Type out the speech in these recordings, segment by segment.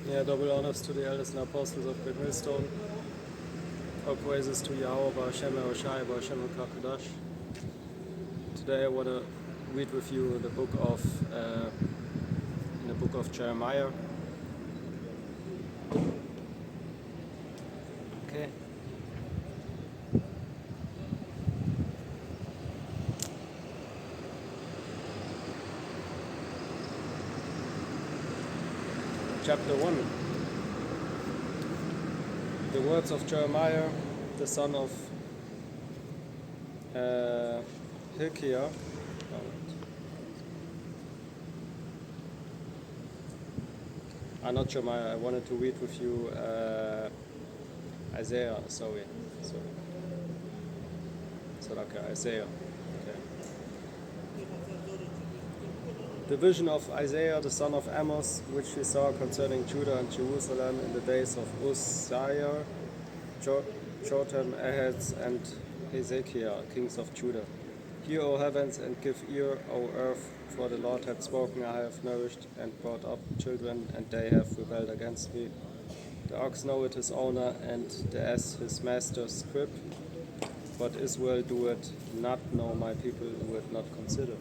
Yeah, double honors to the elders and apostles of Great Millstone. All praises to Yahweh, Hashem Eroshai, Hashem Kakadash. Today I want to read with you the book of Jeremiah. Okay. Chapter 1. The words of Jeremiah, the son of Hilkiah. Not Jeremiah, I wanted to read with you Isaiah, sorry. Isaiah. Okay. The vision of Isaiah, the son of Amos, which he saw concerning Judah and Jerusalem in the days of Uzziah, Jotham, Ahaz, and Hezekiah, kings of Judah. Hear, O heavens, and give ear, O earth, for the Lord hath spoken. I have nourished and brought up children, and they have rebelled against me. The ox knoweth his owner, and the ass his master's crib. But Israel doeth not know, my people do it not consider.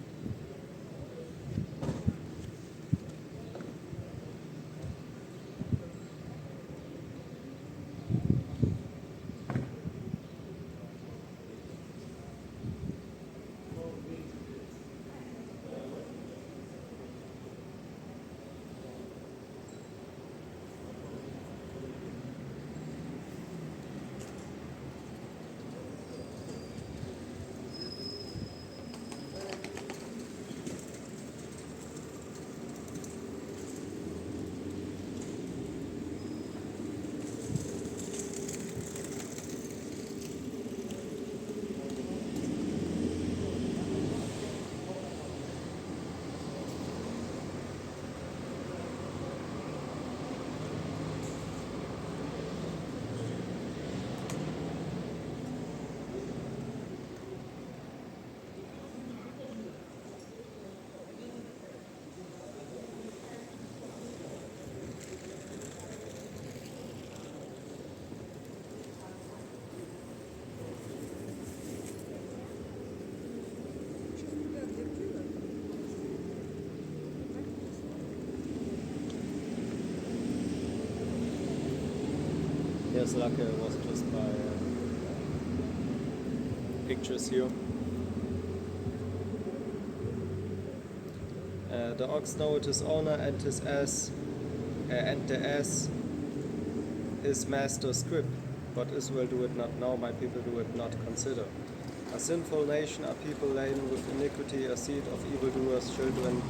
Yes, like it was just by pictures here. The ox knoweth his owner, and his ass, and the ass his master's crib. But Israel do it not know, my people do it not consider. A sinful nation, a people laden with iniquity, a seed of evildoers, children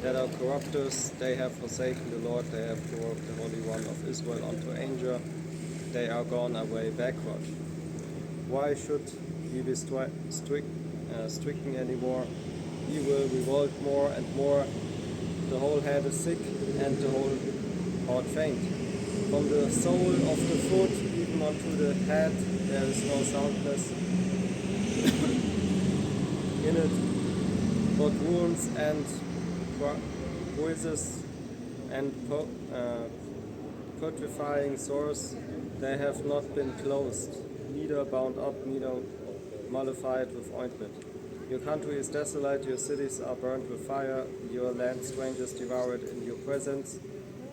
that are corrupters. They have forsaken the Lord, they have provoked the Holy One of Israel unto anger. They are gone away backward. Why should he be stricken anymore? He will revolt more and more. The whole head is sick, and the whole heart faint. From the sole of the foot even unto the head there is no soundness in it, but wounds and bruises and putrefying sores. They have not been closed, neither bound up, neither mollified with ointment. Your country is desolate, your cities are burned with fire, your land strangers devour it in your presence,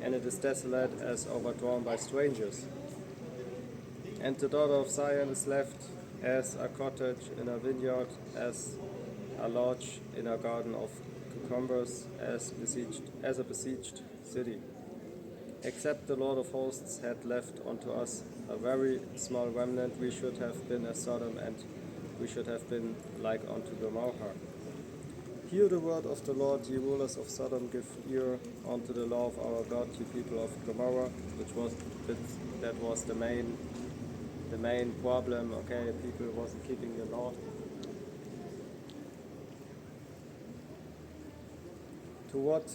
and it is desolate as overthrown by strangers. And the daughter of Zion is left as a cottage in a vineyard, as a lodge in a garden of cucumbers, as a besieged city. Except the Lord of hosts had left unto us a very small remnant, we should have been as Sodom, and we should have been like unto Gomorrah. Hear the word of the Lord, ye rulers of Sodom, give ear unto the law of our God, ye people of Gomorrah, that was the main problem. Okay, people wasn't keeping the law. To what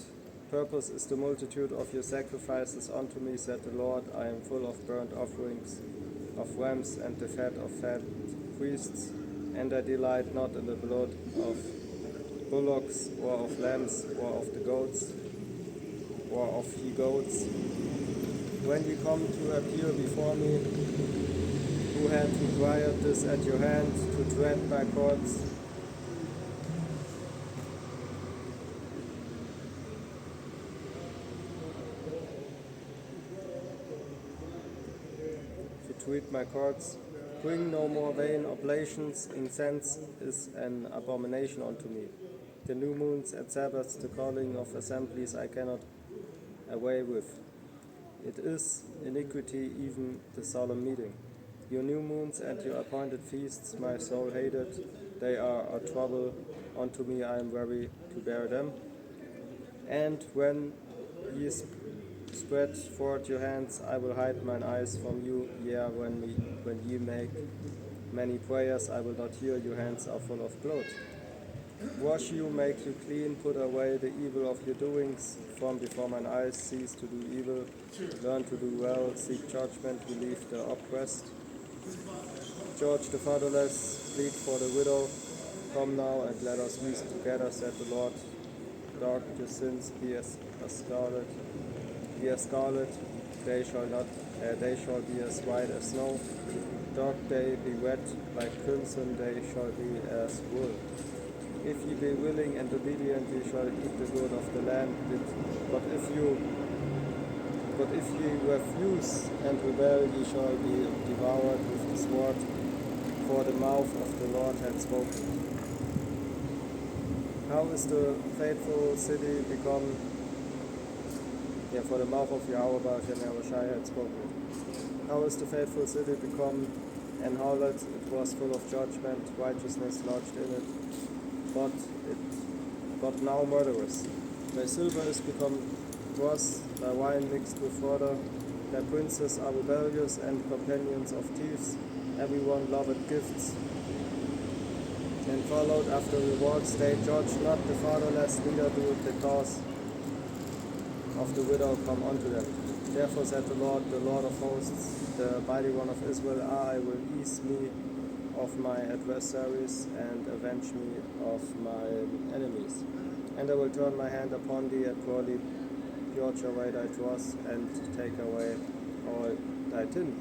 purpose is the multitude of your sacrifices unto me, said the Lord? I am full of burnt offerings, of rams, and the fat of fat priests, and I delight not in the blood of bullocks, or of lambs, or of the goats, or of he goats. When ye come to appear before me, who had required this at your hand to tread my courts? To treat my courts? Bring no more vain oblations. Incense is an abomination unto me. The new moons and Sabbaths, the calling of assemblies, I cannot away with. It is iniquity, even the solemn meeting. Your new moons and your appointed feasts my soul hated. They are a trouble unto me, I am weary to bear them. And when ye spread forth your hands, I will hide mine eyes from you. Yea, when ye make many prayers, I will not hear. Your hands are full of blood. Wash you, make you clean, put away the evil of your doings. From before mine eyes, cease to do evil. Learn to do well, seek judgment, relieve the oppressed. Judge the fatherless, plead for the widow. Come now and let us reason together, said the Lord. Dark your sins be as scarlet, they shall be as white as snow. Dark they be wet like crimson, they shall be as wool. If ye be willing and obedient, ye shall eat the good of the land. But if ye refuse and rebel, ye shall be devoured with the sword, for the mouth of the Lord hath spoken. How is the faithful city become? For the mouth of Yahweh Shai had spoken. How is the faithful city become an harlot? It was full of judgment, righteousness lodged in it, but now murderous. Thy silver is become dross, thy wine mixed with water. Thy princes are rebellious and companions of thieves. Everyone loveth gifts and followed after rewards. They judge not the fatherless, neither do the cause of the widow come unto them. Therefore said the Lord of hosts, the mighty one of Israel, I will ease me of my adversaries and avenge me of my enemies. And I will turn my hand upon thee and surely purge away thy dross and take away all thy tin.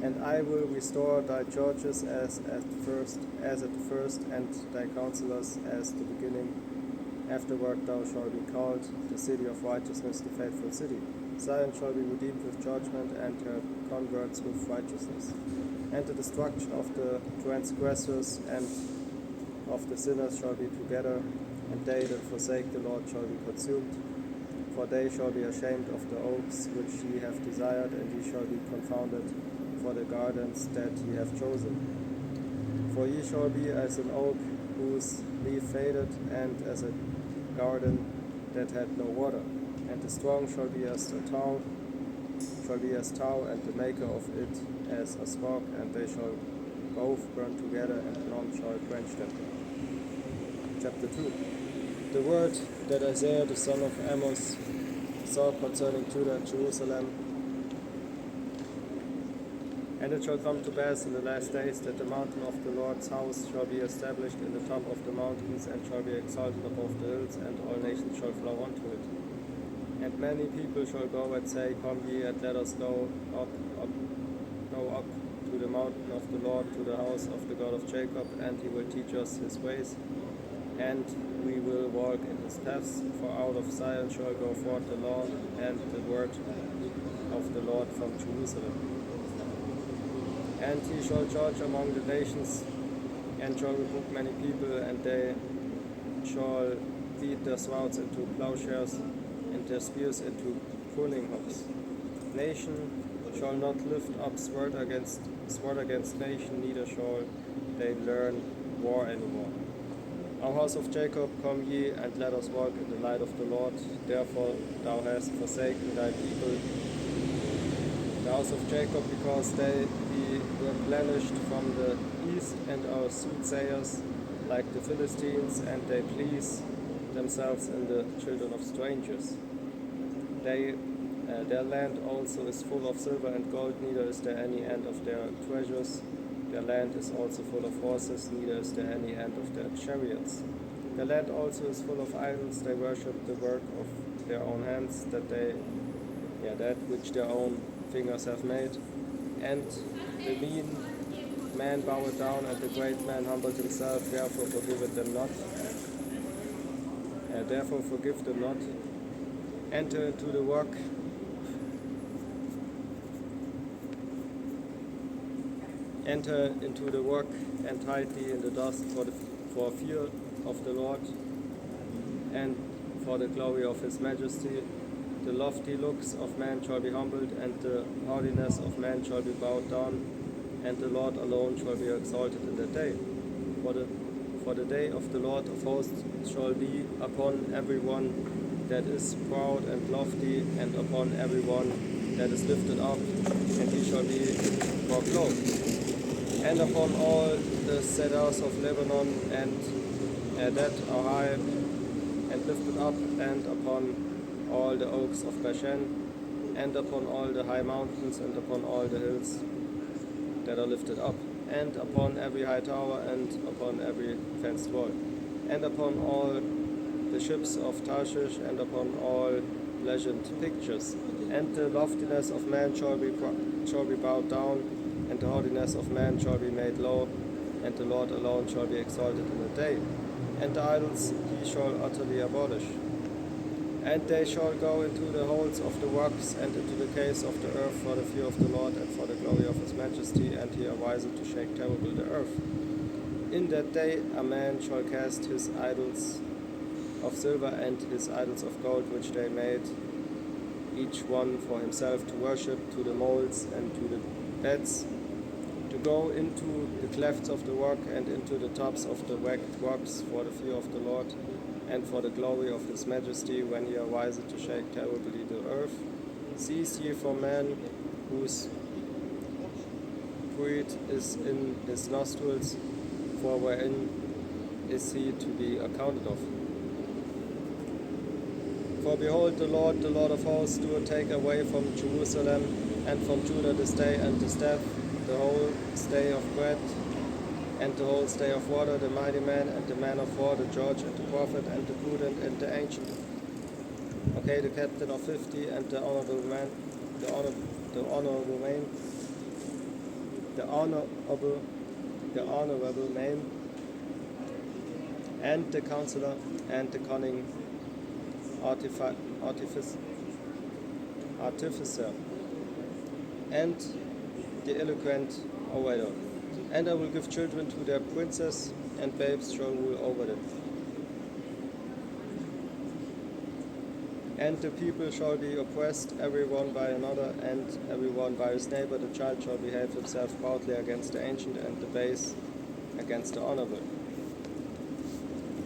And I will restore thy churches as at the first, and thy counselors as the beginning. Afterward thou shalt be called the city of righteousness, the faithful city. Zion shall be redeemed with judgment, and her converts with righteousness. And the destruction of the transgressors and of the sinners shall be together, and they that forsake the Lord shall be consumed. For they shall be ashamed of the oaks which ye have desired, and ye shall be confounded for the gardens that ye have chosen. For ye shall be as an oak whose leaf faded, and as a garden that had no water. And the strong shall be as tau, and the maker of it as a spark, and they shall both burn together, and none shall quench them. Chapter 2. The word that Isaiah the son of Amos saw concerning Judah and Jerusalem. And it shall come to pass in the last days that the mountain of the Lord's house shall be established in the top of the mountains, and shall be exalted above the hills, and all nations shall flow unto it. And many people shall go and say, Come ye, and let us go up to the mountain of the Lord, to the house of the God of Jacob, and he will teach us his ways, and we will walk in his paths. For out of Zion shall go forth the law and the word of the Lord from Jerusalem. And he shall judge among the nations, and shall rebuke many people, and they shall beat their swords into plowshares, and their spears into pruning hooks. Nation shall not lift up sword against nation, neither shall they learn war anymore. O house of Jacob, come ye, and let us walk in the light of the Lord. Therefore thou hast forsaken thy people, the house of Jacob, because they be replenished from the east, and are soothsayers like the Philistines, and they please themselves in the children of strangers. Their land also is full of silver and gold, neither is there any end of their treasures. Their land is also full of horses, neither is there any end of their chariots. Their land also is full of idols, they worship the work of their own hands, that they that which their own fingers have made. And the mean man bowed down, and the great man humbled himself, therefore forgive it them not. Therefore forgive them not. Enter into the work. Enter into the work, and hide thee in the dust for fear of the Lord, and for the glory of his majesty. The lofty looks of man shall be humbled, and the haughtiness of man shall be bowed down, and the Lord alone shall be exalted in that day. For the day of the Lord of hosts shall be upon everyone that is proud and lofty, and upon everyone that is lifted up, and he shall be proclaimed. And upon all the cedars of Lebanon, and that are high and lifted up, and upon all the oaks of Bashan, and upon all the high mountains, and upon all the hills that are lifted up, and upon every high tower, and upon every fenced wall, and upon all the ships of Tarshish, and upon all legend pictures. And the loftiness of man shall be bowed down, and the haughtiness of man shall be made low, and the Lord alone shall be exalted in the day. And the idols he shall utterly abolish. And they shall go into the holes of the rocks, and into the caves of the earth, for the fear of the Lord, and for the glory of his majesty, and he ariseth to shake terrible the earth. In that day a man shall cast his idols of silver and his idols of gold, which they made, each one for himself, to worship, to the molds and to the beds, to go into the clefts of the rock, and into the tops of the wrecked rocks, for the fear of the Lord, and for the glory of his majesty, when he ariseth to shake terribly the earth. Cease ye from man, whose breath is in his nostrils, for wherein is he to be accounted of? For behold, the Lord of hosts, doeth take away from Jerusalem and from Judah this day and this death, the whole stay of bread, and the whole stay of water, the mighty man and the man of war, the judge and the prophet and the prudent and the ancient. Okay, the captain of 50 and the honorable man, the honorable man, and the counselor and the cunning artificer, and the eloquent orator. And I will give children to their princes, and babes shall rule over them. And the people shall be oppressed, every one by another, and every one by his neighbor. The child shall behave himself proudly against the ancient, and the base against the honorable.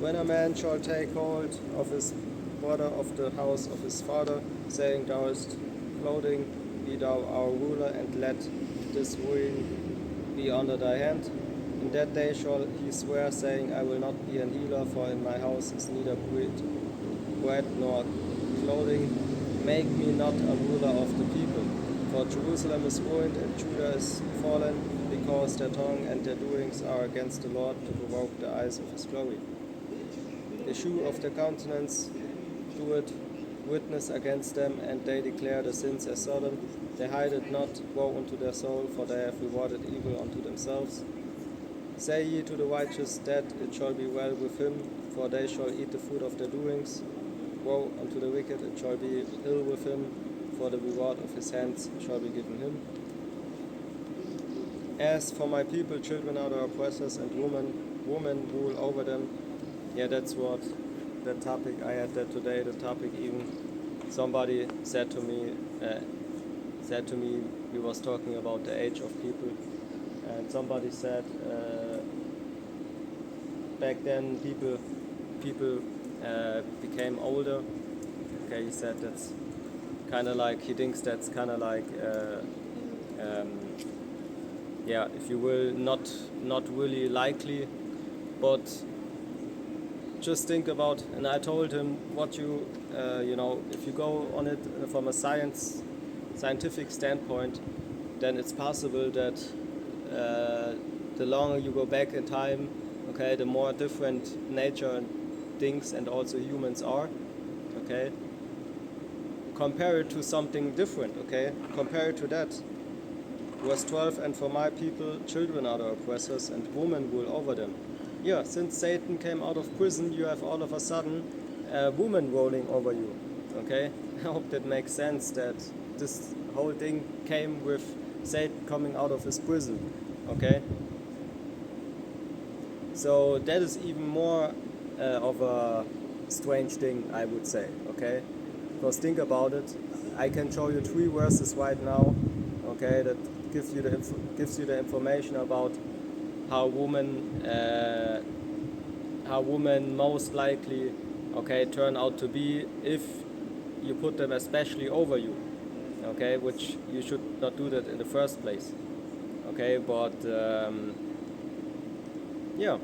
When a man shall take hold of his brother of the house of his father, saying, Thou hast clothing, be thou our ruler, and let this ruin be under thy hand. In that day shall he swear, saying, I will not be an healer, for in my house is neither bread nor clothing. Make me not a ruler of the people. For Jerusalem is ruined, and Judah is fallen, because their tongue and their doings are against the Lord, to provoke the eyes of his glory. The shew of their countenance doeth witness against them, and they declare the sins as Sodom. They hide it not, woe unto their soul, for they have rewarded evil unto themselves. Say ye to the righteous that it shall be well with him, for they shall eat the fruit of their doings. Woe unto the wicked, it shall be ill with him, for the reward of his hands shall be given him. As for my people, children are their oppressors, and women rule over them. Yeah, that's what the topic I had that today. The topic, even somebody said to me, he was talking about the age of people, and somebody said back then people became older. Okay, he said that's kind of like, he thinks that's kind of like yeah, if you will, not really likely, but just think about. And I told him, what you know, if you go on it from a scientific standpoint, then it's possible that the longer you go back in time, okay, the more different nature and things and also humans are, okay. compare it to something different, okay? Compare it to that. Verse 12, and for my people, children are the oppressors, and women rule over them. Yeah, since Satan came out of prison, you have all of a sudden a woman ruling over you, okay? I hope that makes sense, that this whole thing came with Satan coming out of his prison, okay? So that is even more of a strange thing, I would say, okay? Because think about it, I can show you 3 verses right now, okay, that gives you the information about how women most likely, okay, turn out to be if you put them especially over you, okay, which you should not do that in the first place, okay, but yeah.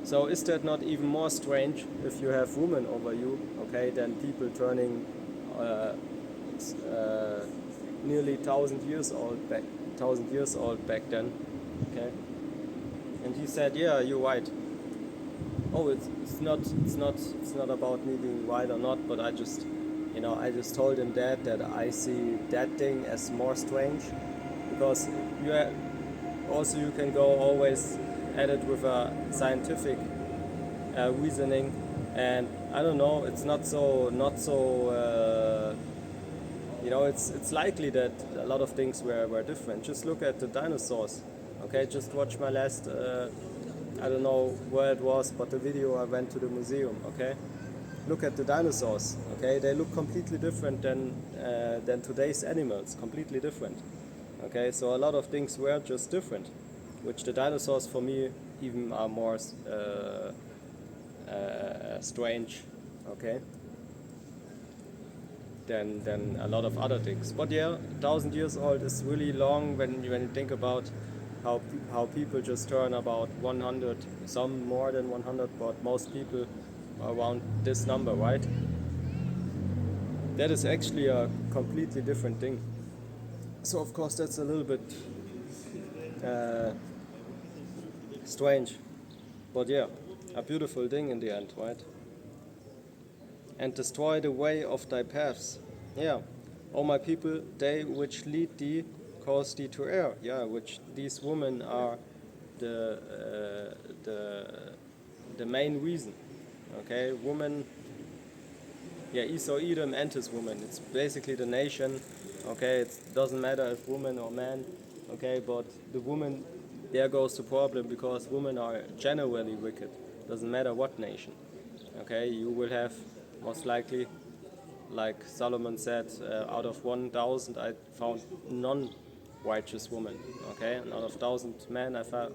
So is that not even more strange if you have women over you, okay, than people turning nearly 1,000 years old back then, okay? And he said, yeah, you're right. Oh, it's not about me being right or not, but I just told him that I see that thing as more strange, because you can go always at it with a scientific reasoning, and I don't know, it's not so it's likely that a lot of things were different. Just look at the dinosaurs, okay? Just watch my last I don't know where it was, but the video I went to the museum, okay? Look at the dinosaurs, okay? They look completely different than today's animals, completely different, okay? So a lot of things were just different, which the dinosaurs for me even are more strange, okay, than a lot of other things. But yeah, 1,000 years old is really long when you think about how people just turn about 100, some more than 100, but most people are around this number, right? That is actually a completely different thing. So of course that's a little bit uh, strange, but yeah, a beautiful thing in the end, right? And destroy the way of thy paths. Yeah. O my people, they which lead thee cause thee to err. Yeah, which these women are the the main reason. Okay, woman. Yeah, Esau, Edom, and his woman. It's basically the nation. Okay, it doesn't matter if woman or man. Okay, but the woman, there goes the problem, because women are generally wicked. Doesn't matter what nation. Okay, you will have most likely, like Solomon said, out of 1,000 I found non-righteous women. Okay, and out of 1,000 men I found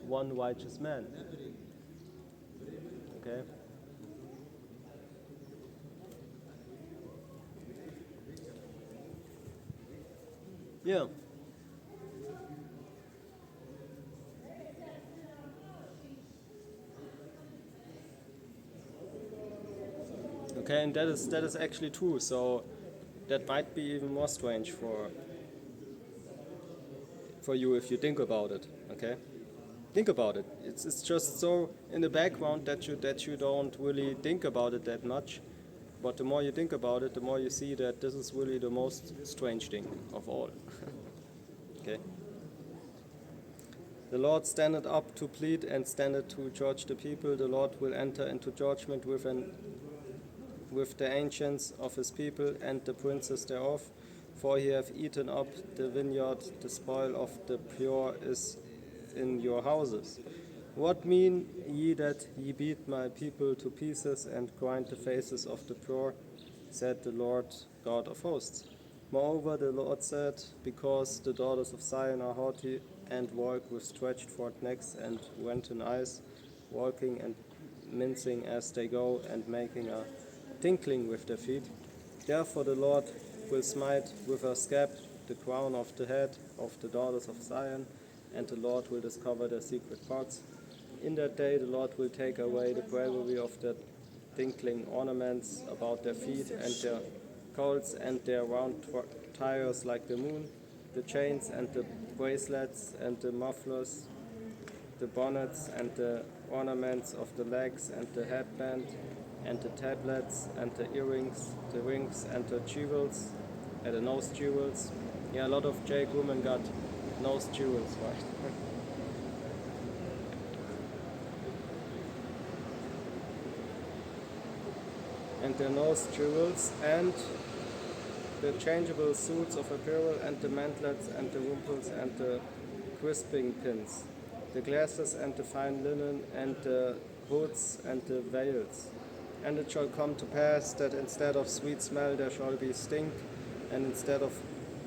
one righteous man. Okay. Yeah. Okay, and that is actually true. So that might be even more strange for you if you think about it. Okay, think about it. It's just so in the background that you don't really think about it that much. But the more you think about it, the more you see that this is really the most strange thing of all. Okay. The Lord standeth up to plead and standeth to judge the people. The Lord will enter into judgment with the ancients of his people and the princes thereof, for he hath eaten up the vineyard, the spoil of the pure is in your houses. What mean ye that ye beat my people to pieces and grind the faces of the poor, said the Lord God of hosts. Moreover, the Lord said, because the daughters of Zion are haughty and walk with stretched forth necks and wanton eyes, walking and mincing as they go, and making a tinkling with their feet. Therefore the Lord will smite with a scab the crown of the head of the daughters of Zion, and the Lord will discover their secret parts. In that day the Lord will take away the bravery of their tinkling ornaments about their feet, and their colts and their round tires like the moon, the chains and the bracelets and the mufflers, the bonnets and the ornaments of the legs and the headband and the tablets, and the earrings, the rings, and the jewels, and the nose jewels. Yeah, a lot of Jake women got nose jewels, right? And the nose jewels, and the changeable suits of apparel, and the mantlets, and the rumples, and the crisping pins, the glasses, and the fine linen, and the hoods, and the veils. And it shall come to pass that instead of sweet smell there shall be stink, and instead of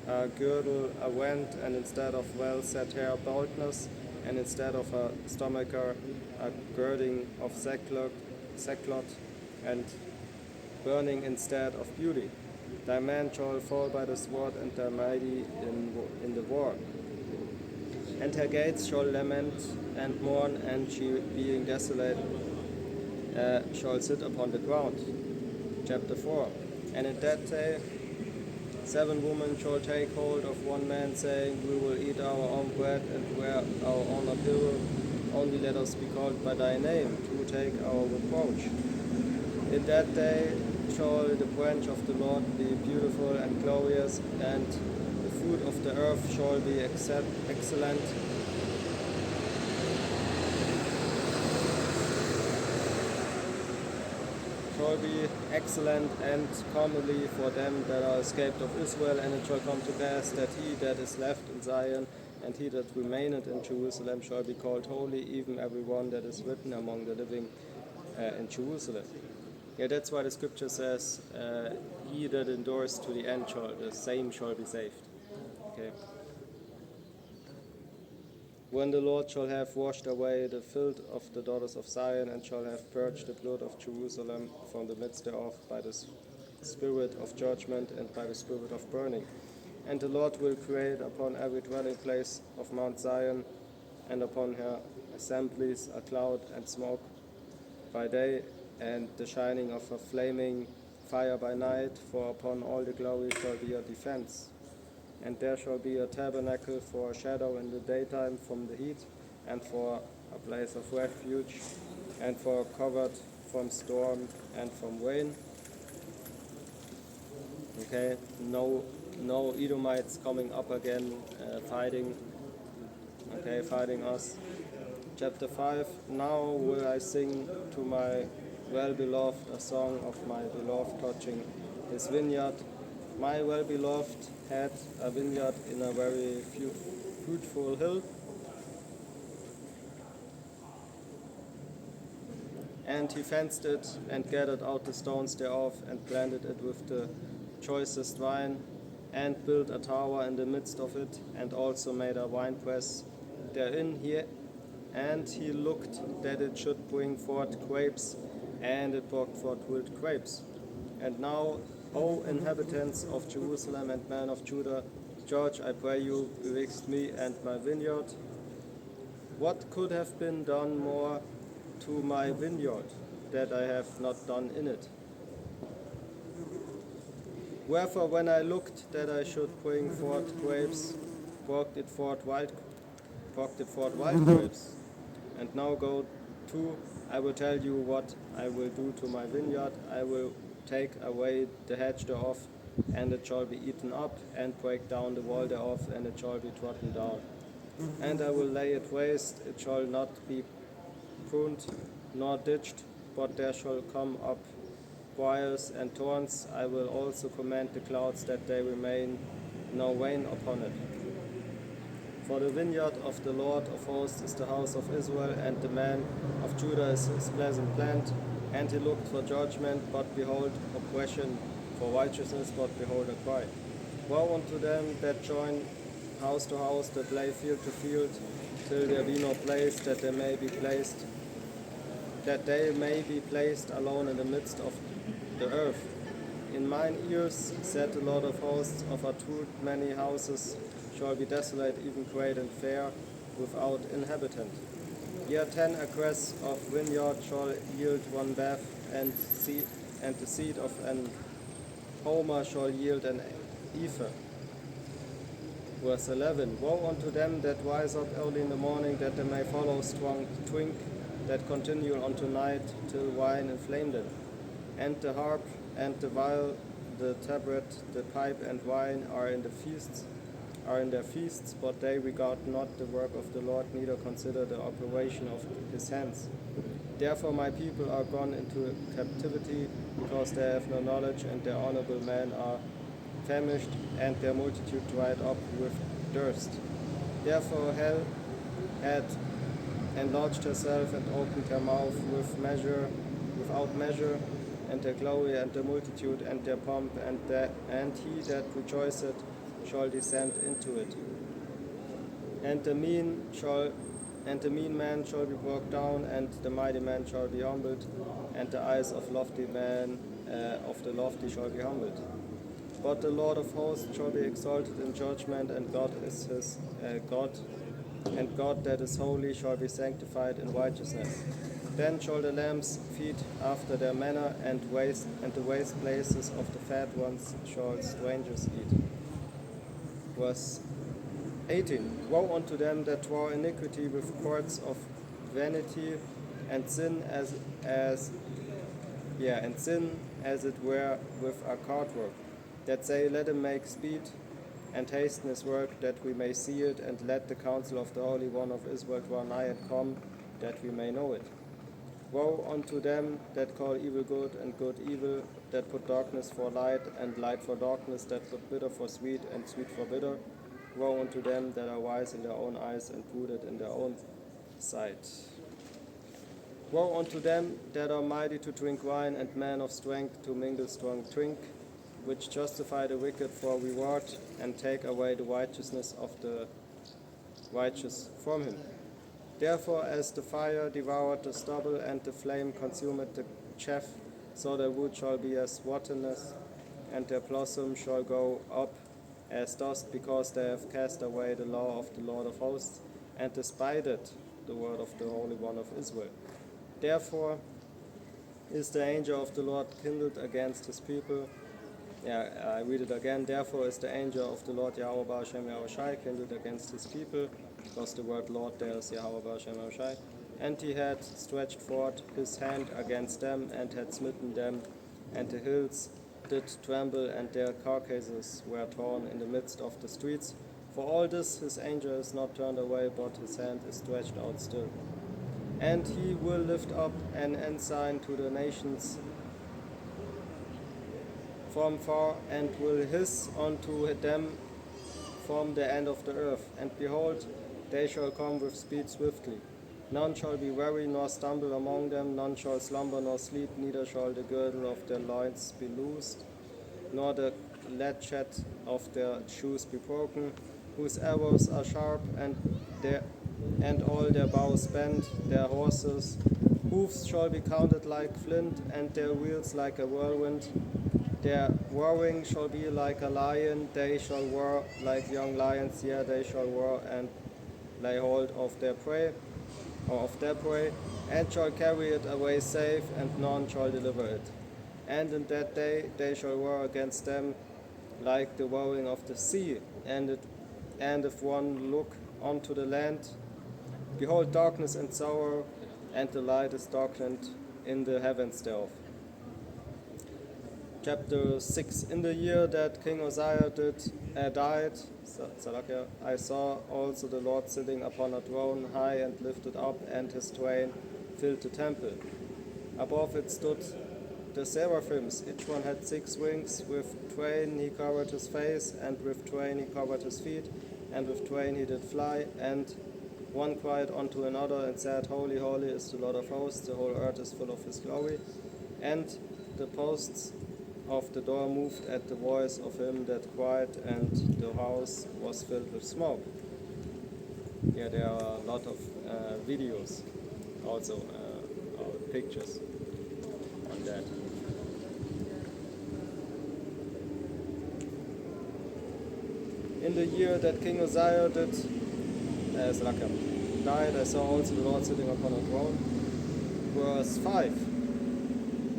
a girdle a went, and instead of well-set hair baldness, and instead of a stomacher a girding of sackcloth, and burning instead of beauty. Thy man shall fall by the sword, and thy mighty in the war. And her gates shall lament and mourn, and she, being desolate, shall sit upon the ground. Chapter 4. And in that day 7 women shall take hold of one man, saying, We will eat our own bread and wear our own apparel. Only let us be called by thy name, to take our reproach. In that day shall the branch of the Lord be beautiful and glorious, and the fruit of the earth shall be excellent. Shall be excellent and comely for them that are escaped of Israel, and it shall come to pass that he that is left in Zion and he that remaineth in Jerusalem shall be called holy, even every one that is written among the living in Jerusalem. Yeah, that's why the scripture says, he that endures to the end the same shall be saved. Okay. When the Lord shall have washed away the filth of the daughters of Zion, and shall have purged the blood of Jerusalem from the midst thereof by the spirit of judgment and by the spirit of burning. And the Lord will create upon every dwelling place of Mount Zion and upon her assemblies a cloud and smoke by day, and the shining of a flaming fire by night, for upon all the glory shall be a defense. And there shall be a tabernacle for a shadow in the daytime from the heat, and for a place of refuge, and for covered from storm and from rain. Okay, no Edomites coming up again, fighting us. Chapter 5. Now will I sing to my well-beloved a song of my beloved touching his vineyard. My well-beloved had a vineyard in a very fruitful hill, and he fenced it and gathered out the stones thereof, and planted it with the choicest vine, and built a tower in the midst of it, and also made a winepress therein. And he looked that it should bring forth grapes, and it brought forth wild grapes. And now, O inhabitants of Jerusalem and men of Judah, judge, I pray you, betwixt me and my vineyard. What could have been done more to my vineyard that I have not done in it? Wherefore, when I looked that I should bring forth grapes, brought it forth wild grapes. And now go to, I will tell you what I will do to my vineyard. I will take away the hedge thereof, and it shall be eaten up, and break down the wall thereof, and it shall be trodden down. And I will lay it waste, it shall not be pruned nor ditched, but there shall come up briars and thorns. I will also command the clouds that they remain no rain upon it. For the vineyard of the Lord of hosts is the house of Israel, and the man of Judah is his pleasant plant. And he looked for judgment, but behold oppression, for righteousness, but behold a cry. Woe unto them that join house to house, that lay field to field, till there be no place, that they may be placed alone in the midst of the earth. In mine ears, said the Lord of hosts, of a truth many houses shall be desolate, even great and fair, without inhabitant. Yet 10 acres of vineyard shall yield 1 bath, and the seed of an homer shall yield an ephah. Verse 11. Woe unto them that rise up early in the morning, that they may follow strong drink, that continue unto night, till wine inflame them. And the harp and the viol, the tabret, the pipe and wine are in their feasts, but they regard not the work of the Lord, neither consider the operation of his hands. Therefore my people are gone into captivity, because they have no knowledge, and their honorable men are famished, and their multitude dried up with thirst. Therefore hell had enlarged herself and opened her mouth without measure, and their glory and the multitude and their pomp, and he that rejoiceth shall descend into it. And the mean man shall be brought down, and the mighty man shall be humbled, and the eyes of lofty men of the lofty shall be humbled. But the Lord of hosts shall be exalted in judgment, and God is his God, and God that is holy shall be sanctified in righteousness. Then shall the lambs feed after their manner, and the waste places of the fat ones shall strangers eat. Verse 18. Woe unto them that draw iniquity with cords of vanity, and sin as it were with a cardwork, that say, let him make speed and hasten his work, that we may see it, and let the counsel of the Holy One of Israel draw nigh and come, that we may know it. Woe unto them that call evil good and good evil, that put darkness for light and light for darkness, that put bitter for sweet and sweet for bitter. Woe unto them that are wise in their own eyes and prudent in their own sight. Woe unto them that are mighty to drink wine, and men of strength to mingle strong drink, which justify the wicked for reward, and take away the righteousness of the righteous from him. Therefore, as the fire devoured the stubble, and the flame consumeth the chaff, so their wood shall be as rottenness, and their blossom shall go up as dust, because they have cast away the law of the Lord of hosts, and despised the word of the Holy One of Israel. Therefore is the angel of the Lord kindled against his people. I read it again. Therefore is the angel of the Lord Yahweh Bar Hashem Yahweh Shai kindled against his people, because the word Lord there is Yahweh Bar Hashem Yahweh Shai. And he had stretched forth his hand against them, and had smitten them, and the hills did tremble, and their carcasses were torn in the midst of the streets. For all this his angel is not turned away, but his hand is stretched out still. And he will lift up an ensign to the nations from far, and will hiss unto them from the end of the earth. And behold, they shall come with speed swiftly. None shall be weary nor stumble among them, none shall slumber nor sleep, neither shall the girdle of their loins be loosed, nor the latchet of their shoes be broken, whose arrows are sharp, and all their bows bent. Their horses' hoofs shall be counted like flint, and their wheels like a whirlwind. Their roaring shall be like a lion, they shall roar like young lions, yea, they shall roar and lay hold of their prey, and shall carry it away safe, and none shall deliver it. And in that day they shall roar against them like the roaring of the sea. And if one look unto the land, behold darkness and sorrow, and the light is darkened in the heavens thereof. Chapter 6. In the year that King Uzziah died, I saw also the Lord sitting upon a throne, high and lifted up, and his train filled the temple. Above it stood the seraphims. Each one had 6 wings. With twain he covered his face, and with twain he covered his feet, and with twain he did fly. And one cried unto another, and said, Holy, holy is the Lord of hosts, the whole earth is full of his glory. And the posts of the door moved at the voice of him that cried, and the house was filled with smoke. Yeah, there are a lot of videos, also pictures on that. In the year that King Uzziah died, I saw also the Lord sitting upon a throne. Verse 5.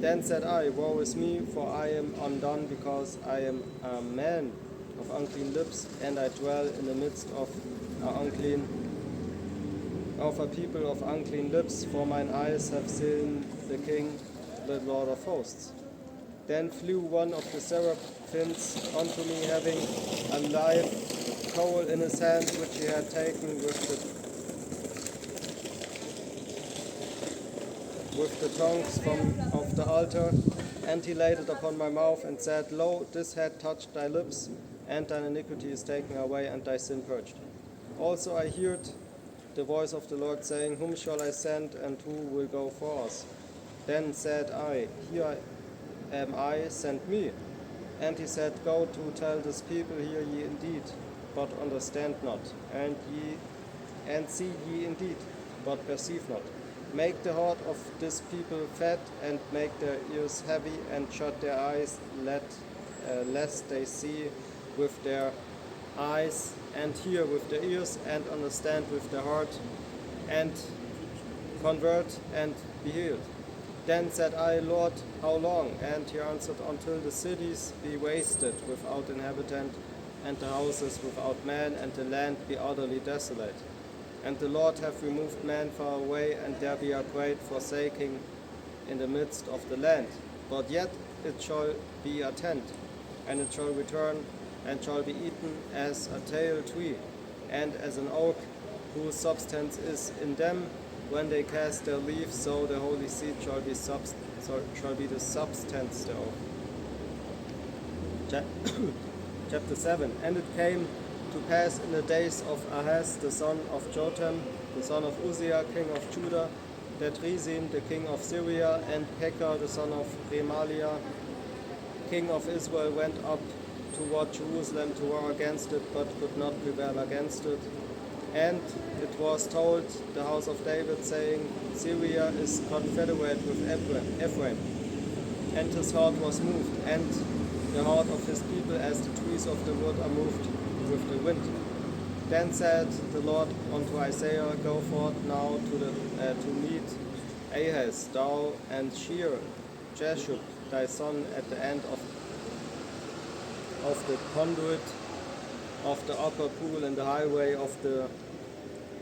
Then said I, Woe is me, for I am undone, because I am a man of unclean lips, and I dwell in the midst of a people of unclean lips, for mine eyes have seen the King, the Lord of hosts. Then flew one of the seraphims unto me, having a live coal in his hand, which he had taken with the tongues of the altar, and he laid it upon my mouth, and said, Lo, this head touched thy lips, and thine iniquity is taken away, and thy sin purged. Also I heard the voice of the Lord saying, Whom shall I send, and who will go for us? Then said I, Here am I, send me. And he said, Go to tell this people, hear ye indeed, but understand not, and see ye indeed, but perceive not. Make the heart of this people fat, and make their ears heavy, and shut their eyes, lest they see with their eyes, and hear with their ears, and understand with their heart, and convert, and be healed. Then said I, Lord, how long? And he answered, Until the cities be wasted without inhabitant, and the houses without man, and the land be utterly desolate. And the Lord hath removed man far away, and there be a great forsaking in the midst of the land. But yet it shall be a tent, and it shall return, and shall be eaten as a tall tree, and as an oak whose substance is in them. When they cast their leaves, so the holy seed shall be the substance thereof. Chapter 7. And it came to pass in the days of Ahaz, the son of Jotham, the son of Uzziah, king of Judah, that Rezin, the king of Syria, and Pekah, the son of Remaliah, king of Israel, went up toward Jerusalem to war against it, but could not prevail against it. And it was told the house of David, saying, Syria is confederate with Ephraim. And his heart was moved, and the heart of his people as the trees of the wood are moved with the wind. Then said the Lord unto Isaiah, Go forth now to meet Ahaz, thou, and shear Jeshub thy son at the end of the conduit of the upper pool in the highway of the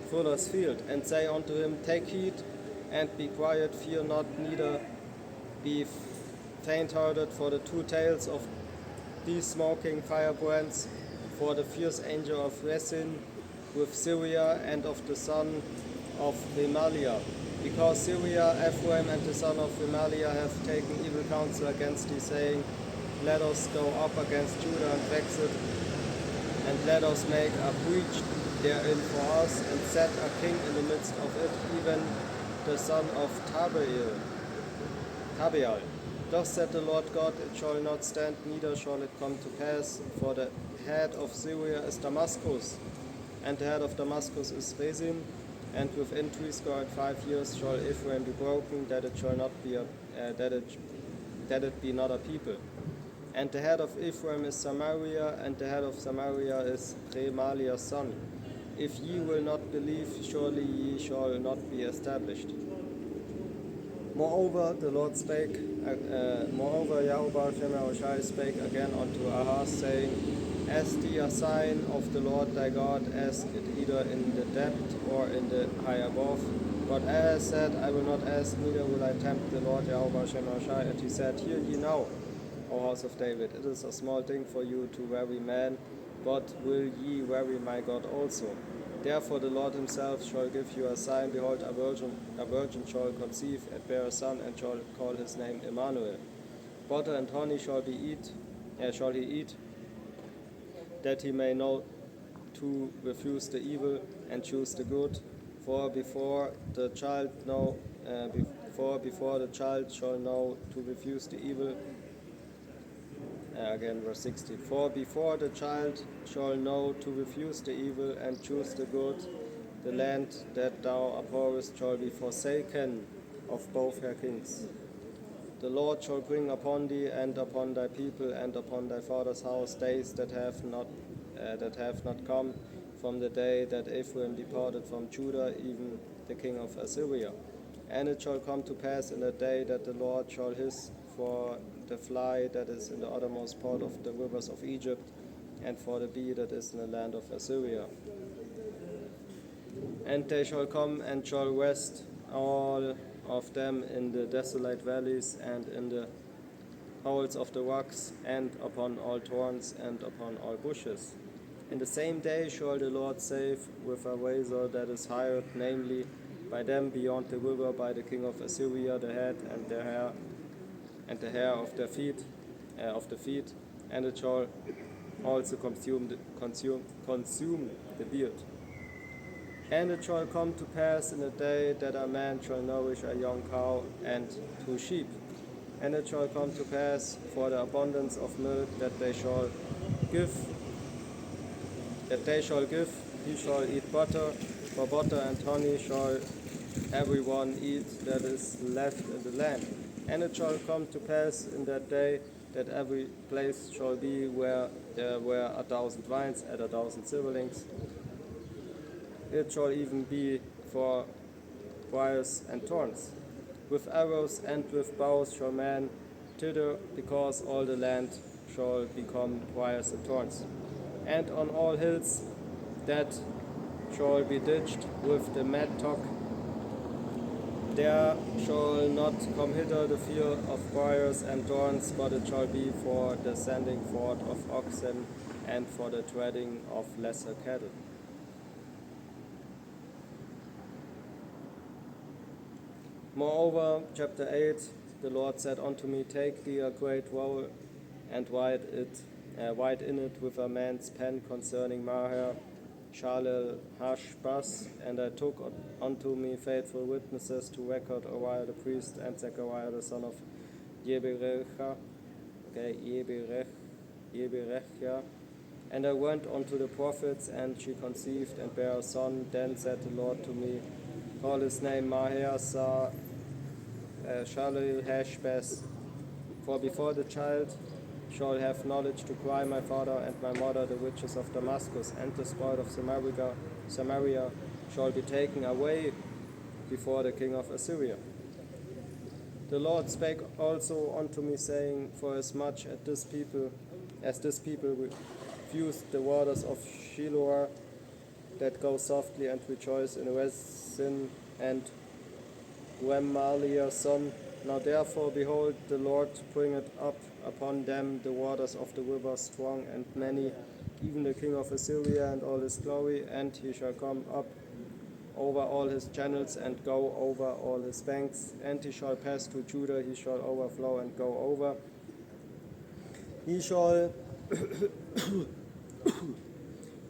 fuller's field, and say unto him, Take heed, and be quiet, fear not, neither be faint-hearted for the two tails of these smoking firebrands, for the fierce angel of Rezin with Syria, and of the son of Remaliah. Because Syria, Ephraim, and the son of Remaliah have taken evil counsel against thee, saying, Let us go up against Judah and vex it, and let us make a breach therein for us, and set a king in the midst of it, even the son of Tabeal. Thus said the Lord God, It shall not stand, neither shall it come to pass, for the head of Syria is Damascus, and the head of Damascus is Rezin, and within 5 years shall Ephraim be broken, that it shall not be that it be not a people. And the head of Ephraim is Samaria, and the head of Samaria is Remaliah's son. If ye will not believe, surely ye shall not be established. Moreover, the Lord spake, moreover Yahuwah Shemarashai spake again unto Ahaz, saying, Ask thee a sign of the Lord thy God, ask it either in the depth or in the high above. But Ahaz said, I will not ask, neither will I tempt the Lord Yahuwah Shemarashai. And he said, Hear ye now, O house of David, it is a small thing for you to weary man, but will ye weary my God also? Therefore the Lord himself shall give you a sign. Behold, a virgin shall conceive and bear a son, and shall call his name Emmanuel. Butter and honey shall he eat, that he may know to refuse the evil and choose the good. For before the child shall know to refuse the evil. Again, verse 60. For before the child shall know to refuse the evil and choose the good, the land that thou abhorrest shall be forsaken of both her kings. The Lord shall bring upon thee and upon thy people and upon thy father's house days that have not come from the day that Ephraim departed from Judah, even the king of Assyria. And it shall come to pass in that day that the Lord shall hiss for the fly that is in the uttermost part of the rivers of Egypt, and for the bee that is in the land of Assyria. And they shall come and shall rest all of them in the desolate valleys and in the holes of the rocks, and upon all thorns, and upon all bushes. In the same day shall the Lord save with a razor that is hired, namely by them beyond the river, by the king of Assyria, the head and the hair of their feet, and it shall also consume the beard. And it shall come to pass in a day that a man shall nourish a young cow and 2 sheep. And it shall come to pass for the abundance of milk that they shall give, he shall eat butter, for butter and honey shall every one eat that is left in the land. And it shall come to pass in that day that every place shall be where there were 1,000 vines at 1,000 silverlings. It shall even be for briars and thorns. With arrows and with bows shall man thither, because all the land shall become briars and thorns. And on all hills that shall be ditched with the mattock, there shall not come hither the fear of briars and thorns, but it shall be for the sending forth of oxen and for the treading of lesser cattle. Moreover, chapter 8, the Lord said unto me, Take thee a great roll, and write in it with a man's pen concerning Maher, Shalel, Hashbaz. And I took unto me faithful witnesses to record Uriah the priest and Zechariah the son of Jeberechah. And I went unto the prophets, and she conceived and bare a son. Then said the Lord to me, Call his name Maher, Shalel, Hashbaz. For before the child shall have knowledge to cry, my father and my mother, the witches of Damascus, and the spoil of Samaria shall be taken away before the king of Assyria. The Lord spake also unto me, saying, Forasmuch as this people refused the waters of Shiloah that go softly, and rejoice in Rezin and Remaliah's son, now therefore, behold, the Lord bringeth up upon them the waters of the river strong and many, even the king of Assyria and all his glory, and he shall come up over all his channels and go over all his banks, and he shall pass to Judah, he shall overflow and go over. He shall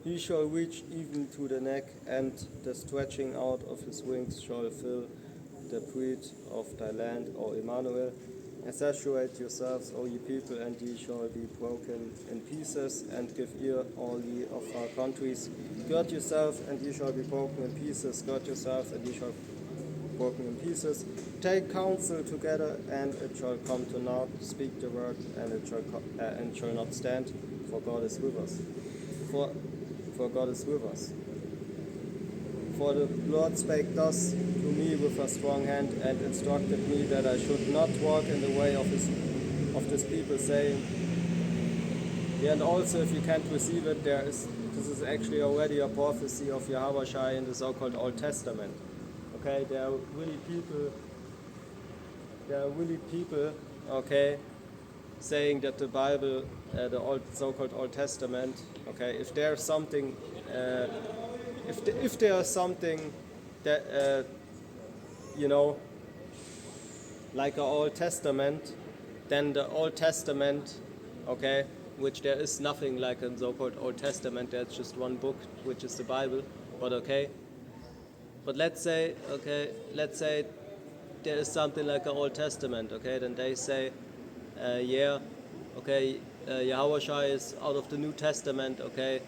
he shall reach even to the neck, and the stretching out of his wings shall fill the breadth of thy land, O Emmanuel. Saturate yourselves, O ye people, and ye shall be broken in pieces, and give ear, all ye of our countries. Gird yourself, and ye shall be broken in pieces. Gird yourself, and ye shall be broken in pieces. Take counsel together, and it shall come to naught. Speak the word, and it shall not stand, for God is with us. For God is with us. For the Lord spake thus to me with a strong hand, and instructed me that I should not walk in the way of this people, saying, yeah, and also if you can't receive it, this is actually already a prophecy of Yahweh in the so-called Old Testament. Okay, there are really people, okay, saying that the Bible, the so-called Old Testament, okay, if there's something, if there's something that, like an Old Testament, then the Old Testament, okay, which there is nothing like a so-called Old Testament, there's just one book, which is the Bible, but okay. But let's say there is something like an Old Testament, okay, then they say, Yahweh is out of the New Testament, okay,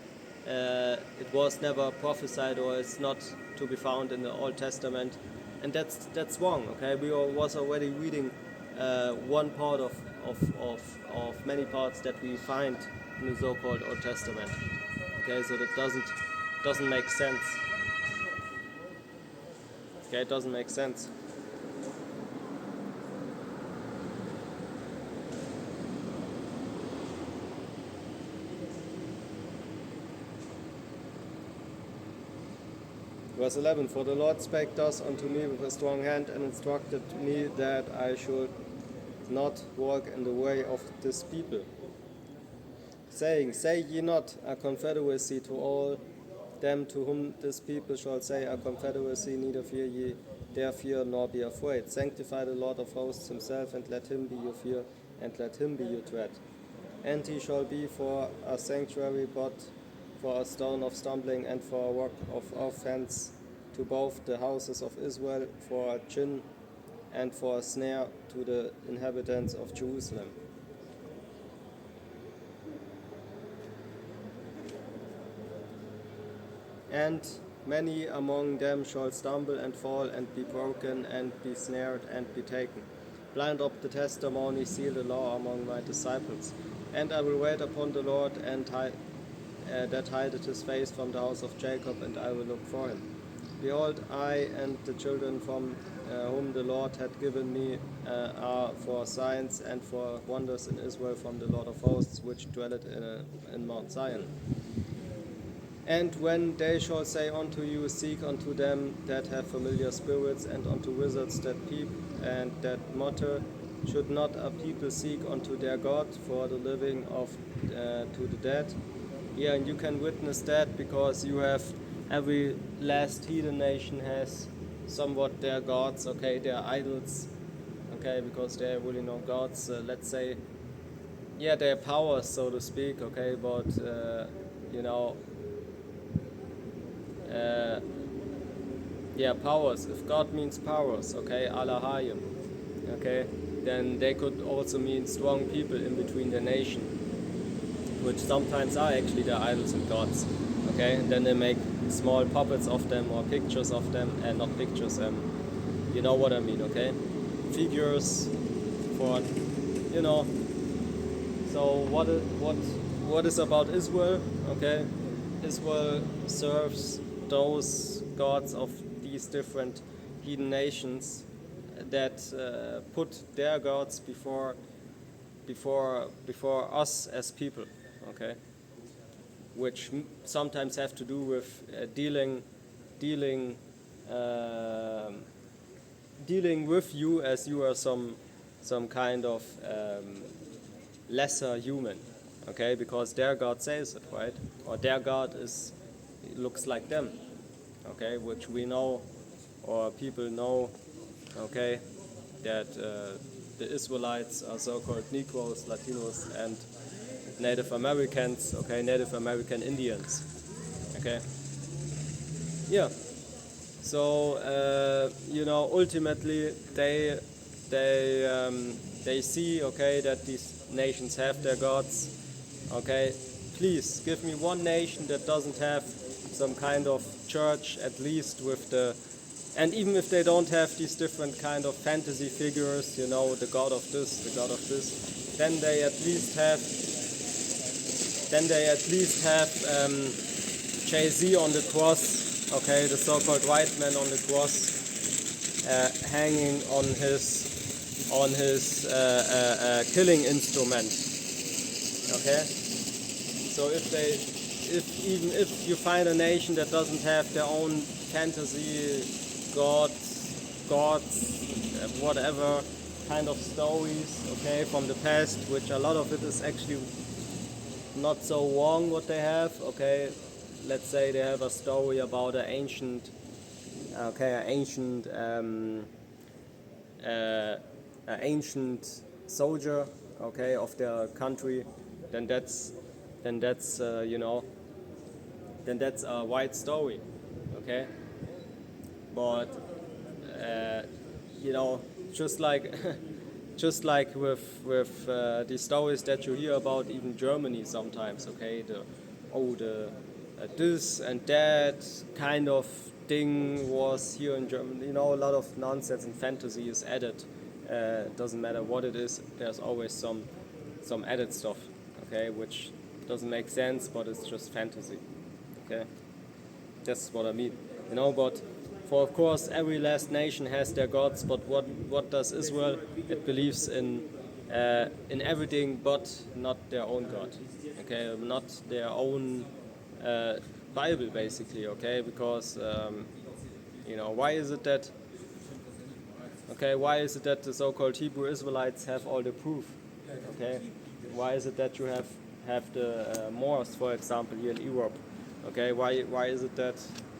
it was never prophesied, or it's not to be found in the Old Testament, and that's wrong, okay. We was already reading one part of many parts that we find in the so-called Old Testament, okay, so that doesn't make sense. Okay, it doesn't make sense. Verse 11, For the Lord spake thus unto me with a strong hand, and instructed me that I should not walk in the way of this people, saying, Say ye not a confederacy to all them to whom this people shall say a confederacy, neither fear ye their fear, nor be afraid. Sanctify the Lord of hosts himself, and let him be your fear, and let him be your dread. And he shall be for a sanctuary, but for a stone of stumbling, and for a rock of offense to both the houses of Israel, for a chin and for a snare to the inhabitants of Jerusalem. And many among them shall stumble and fall and be broken and be snared and be taken. Blind up the testimony, seal the law among my disciples. And I will wait upon the Lord, and that hideth his face from the house of Jacob, and I will look for him. Behold, I and the children from whom the Lord had given me are for signs and for wonders in Israel from the Lord of hosts, which dwelleth in Mount Zion. And when they shall say unto you, Seek unto them that have familiar spirits, and unto wizards that peep and that mutter, should not a people seek unto their God for the living of to the dead? Yeah, and you can witness that because you have every last heathen nation has somewhat their gods, okay, their idols, okay, because they're really no gods. Let's say, yeah, their powers, so to speak, okay, but you know. Yeah, powers. If God means powers, okay, Alahayim, okay, then they could also mean strong people in between the nation, which sometimes are actually their idols and gods, okay, and then they make small puppets of them or pictures of them, and not pictures, you know what I mean, okay, figures for, you know. So what is about Israel, okay? Israel serves those gods of these different heathen nations that put their gods before us as people, okay? Which sometimes have to do with dealing with you as you are some kind of lesser human, okay? Because their God says it, right? Or their God looks like them, okay? Which we know, or people know, okay, that the Israelites are so-called Negroes, Latinos, and Native Americans, okay, Native American Indians, okay? Yeah. So you know, ultimately they see, okay, that these nations have their gods, okay. Please give me one nation that doesn't have some kind of church, at least with the, and even if they don't have these different kind of fantasy figures, you know, the god of this, the god of this, then they at least have Jay-Z on the cross, okay, the so-called white man on the cross, hanging on his killing instrument, okay. So even if you find a nation that doesn't have their own fantasy gods, whatever kind of stories, okay, from the past, which a lot of it is actually not so wrong what they have, okay. Let's say they have a story about an ancient soldier, okay, of their country, then that's you know, then that's a white story, okay. But you know, just like with the stories that you hear about even Germany sometimes, okay, this and that kind of thing was here in Germany, you know, a lot of nonsense and fantasy is added. Doesn't matter what it is, there's always some added stuff, okay, which doesn't make sense, but it's just fantasy, okay. That's what I mean, you know. But for, of course, every last nation has their gods, but what does Israel? It believes in everything but not their own God, okay, not their own Bible, basically, okay, because you know, why is it that Okay, why is it that the so-called Hebrew Israelites have all the proof? Okay, why is it that you have the Moors, for example, here in Europe? Okay, why is it that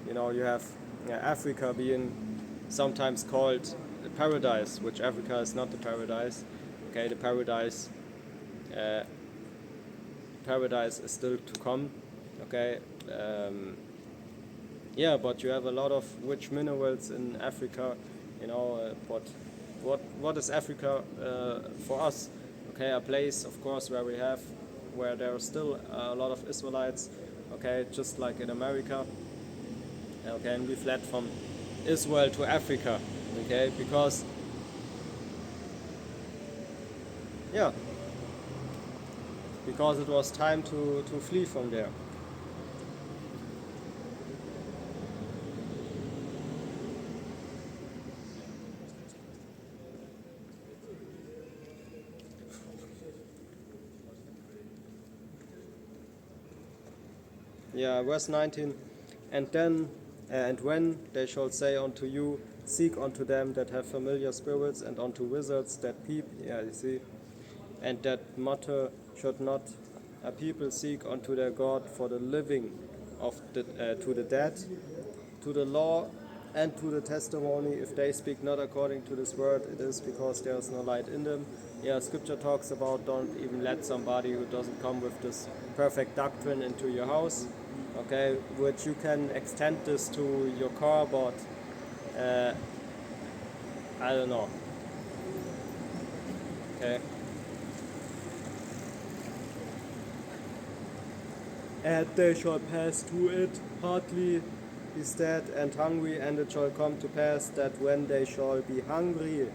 you have Africa being sometimes called the paradise, which Africa is not the paradise? Okay, the paradise is still to come. Okay, yeah, but you have a lot of rich minerals in Africa. But what is Africa for us? Okay, a place, of course, where there are still a lot of Israelites. Okay, just like in America. Okay, and we fled from Israel to Africa. Okay, because it was time to flee from there. Yeah, verse 19, and when they shall say unto you, seek unto them that have familiar spirits, and unto wizards that peep, you see, and that mutter, should not a people seek unto their God for the living to the dead, to the law and to the testimony? If they speak not according to this word, it is because there is no light in them. Yeah, Scripture talks about don't even let somebody who doesn't come with this perfect doctrine into your house. Okay, which you can extend this to your car, but I don't know. Okay. And they shall pass through it hardly is dead and hungry, and it shall come to pass that when they shall be hungry,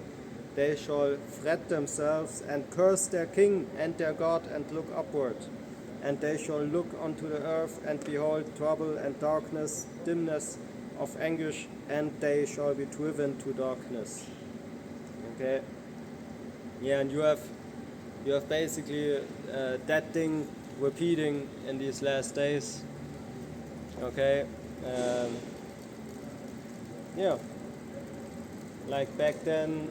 they shall fret themselves and curse their king and their God and look upward. And they shall look unto the earth and behold trouble and darkness, dimness of anguish, and they shall be driven to darkness. Okay. Yeah, and you have basically that thing repeating in these last days. Okay. Yeah. Like back then,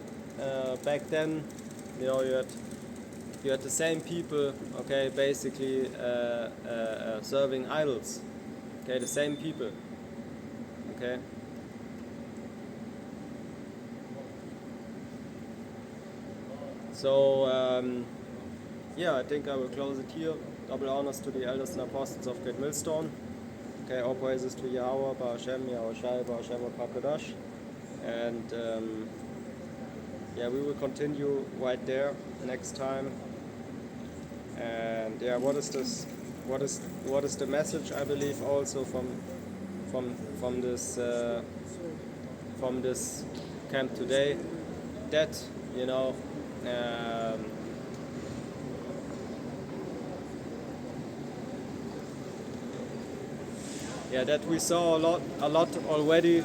you had the same people, okay, basically serving idols. Okay, the same people. Okay. So yeah, I think I will close it here. Double honors to the elders and apostles of Great Millstone. Okay, all praises to Yahweh, Ba'ashem, Yahushai, Ba'ashem, Pakadash. And yeah, we will continue right there next time. And yeah, what is this? What is the message? I believe also from this camp today, that yeah, that we saw a lot already.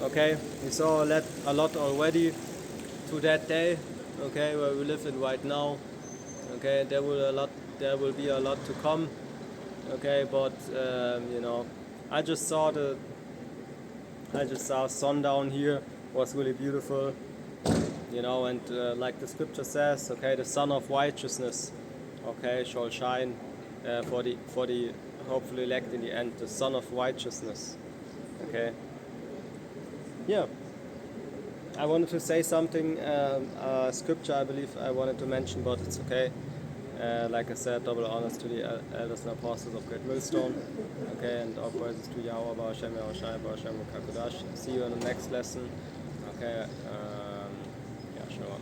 Okay, we saw a lot already to that day. Okay, where we live in right now. Okay, there will be a lot to come. Okay, but I just saw sundown here was really beautiful. And like the scripture says, okay, the Son of Righteousness, okay, shall shine for the hopefully elect in the end, the Son of Righteousness. Okay. Yeah. I wanted to say something, scripture I believe I wanted to mention, but it's okay. Like I said, double honors to the elders and apostles of Great Millstone. Okay, and all praises to Yahweh, Ba'ashem, Yahushai, Ba'ashem, Kakodash. See you in the next lesson. Okay, yeah, sure.